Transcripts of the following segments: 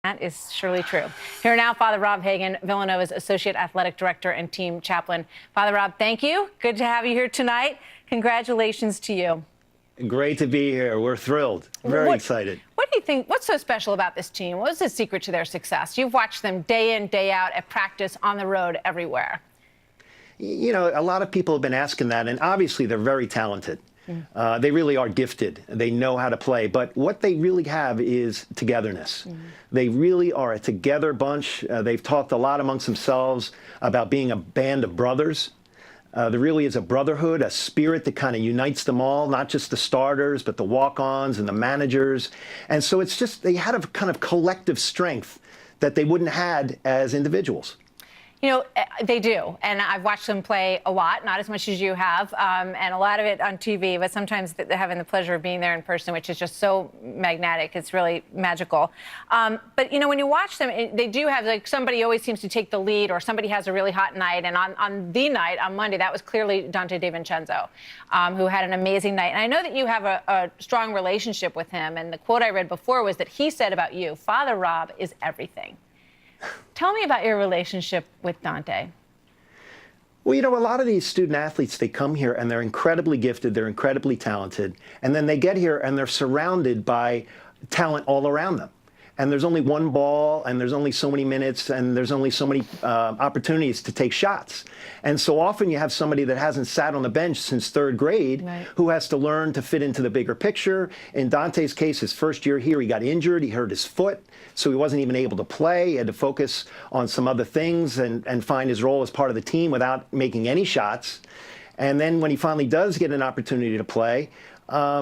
That is surely true. Here now, Father Rob Hagan, Villanova's Associate Athletic Director and Team Chaplain. Father Rob, thank you. Good to have you here tonight. Congratulations to you. Great to be here. We're thrilled. Very excited. What do you think? What's so special about this team? What was the secret to their success? You've watched them day in, day out at practice, on the road, everywhere. You know, a lot of people have been asking that, and obviously they're very talented. They really are gifted. They know how to play. But what they really have is togetherness. They really are a together bunch. They've talked a lot amongst themselves about being a band of brothers. There really is a brotherhood, a spirit that kind of unites them all, not just the starters, but the walk-ons and the managers. And so it's just, they had a kind of collective strength that they wouldn't have had as individuals. You know, they do. And I've watched them play a lot, not as much as you have, and a lot of it on TV, but sometimes having the pleasure of being there in person, which is just so magnetic. It's really magical. But, you know, when you watch them, they do have, like, somebody always seems to take the lead, or somebody has a really hot night. And on the night, on Monday, that was clearly Dante DiVincenzo, who had an amazing night. And I know that you have a strong relationship with him. And the quote I read before was that he said about you, Father Rob is everything. Tell me about your relationship with Dante. Well, you know, a lot of these student athletes, they come here and they're incredibly gifted, they're incredibly talented, and then they get here and they're surrounded by talent all around them. And there's only one ball, and there's only so many minutes, and there's only so many opportunities to take shots. And so often you have somebody that hasn't sat on the bench since third grade, right, who has to learn to fit into the bigger picture. In Dante's case, his first year here, he got injured, he hurt his foot, so he wasn't even able to play. He had to focus on some other things and find his role as part of the team without making any shots. And then when he finally does get an opportunity to play,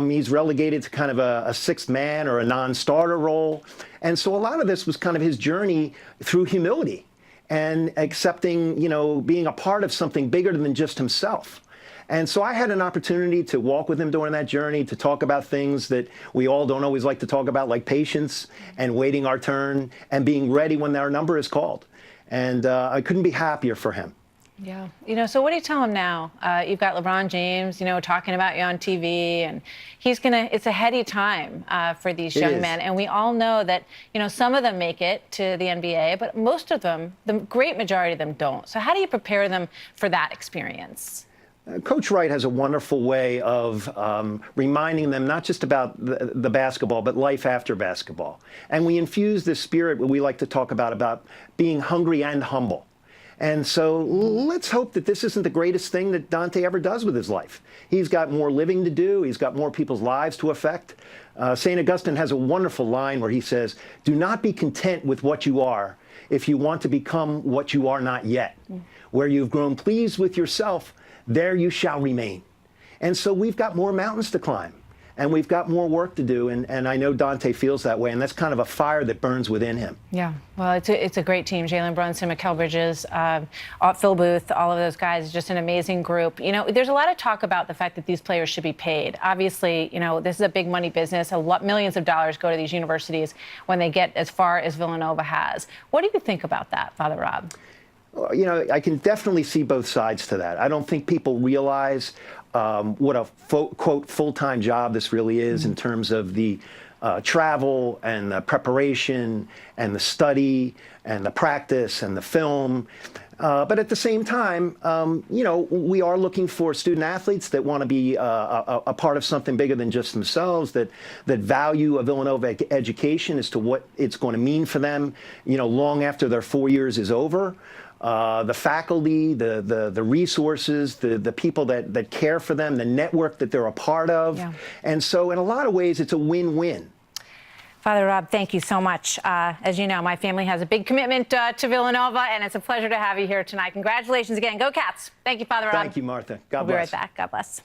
he's relegated to kind of a sixth man or a non-starter role. And so a lot of this was kind of his journey through humility and accepting, you know, being a part of something bigger than just himself. And so I had an opportunity to walk with him during that journey, to talk about things that we all don't always like to talk about, like patience and waiting our turn and being ready when our number is called. And I couldn't be happier for him. Yeah. You know, so what do you tell him now? You've got LeBron James, you know, talking about you on TV, and it's a heady time for these young men. And we all know that, you know, some of them make it to the NBA, but most of them, the great majority of them don't. So how do you prepare them for that experience? Coach Wright has a wonderful way of reminding them not just about the basketball, but life after basketball. And we infuse this spirit we like to talk about being hungry and humble. And so let's hope that this isn't the greatest thing that Dante ever does with his life. He's got more living to do. He's got more people's lives to affect. St. Augustine has a wonderful line where he says, "Do not be content with what you are if you want to become what you are not yet. Where you've grown pleased with yourself, there you shall remain." And so we've got more mountains to climb, and we've got more work to do, and I know Dante feels that way, and that's kind of a fire that burns within him. Yeah, well, it's a great team. Jalen Brunson, Maccallum Bridges, Phil Booth, all of those guys, just an amazing group. You know, there's a lot of talk about the fact that these players should be paid. Obviously, you know, this is a big money business. Millions of dollars go to these universities when they get as far as Villanova has. What do you think about that, Father Rob? You know, I can definitely see both sides to that. I don't think people realize what a, quote, full-time job this really is in terms of the travel and the preparation and the study and the practice and the film. But at the same time, you know, we are looking for student athletes that want to be a part of something bigger than just themselves, that value a Villanova education as to what it's going to mean for them, you know, long after their 4 years is over. The faculty, the resources, the people that care for them, the network that they're a part of. Yeah. And so in a lot of ways, it's a win-win. Father Rob, thank you so much. As you know, my family has a big commitment to Villanova, and it's a pleasure to have you here tonight. Congratulations again. Go Cats. Thank you, Father Rob. Thank you, Martha. God bless. We'll be right back. God bless.